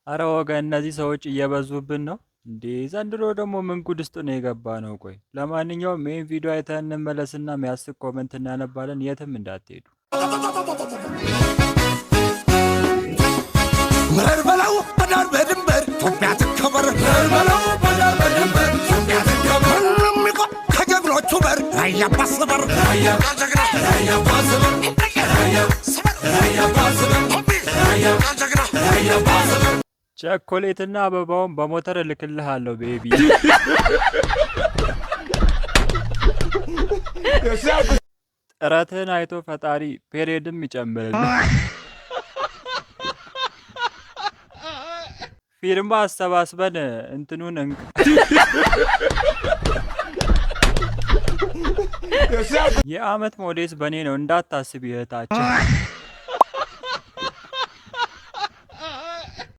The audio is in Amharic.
አረ ወገን እነዚህ ሰዎች እየበዙብን ነው እንዴ! ዘንድሮ ደግሞ ምን ጉድ ውስጥ ነው የገባነው? ቆይ ለማንኛውም ይህን ቪዲዮ አይተን እንመለስና የሚያስቅ ኮመንት እናነባለን። የትም እንዳትሄዱ። መር በለው በዳር በድንበር ኢትዮጵያ ትከበር። መር በለው በዳር በድንበር ኢትዮጵያ ትከበር። ሁሉም ይቆም ከጀግኖቹ በር ራያ ባስበር ራያ ጀግና ራያ ባስበር ራያ ስበር ራያ ባስበር ራያ ጀግና ራያ ባስበር። ቸኮሌትና አበባውን በሞተር እልክልሃለሁ ቤቢ። ጥረትህን አይቶ ፈጣሪ ፔሬድም ይጨምርልህ። ፊርማ አሰባስበን እንትኑን የአመት ሞዴስ በኔ ነው እንዳታስብ ይህታችን።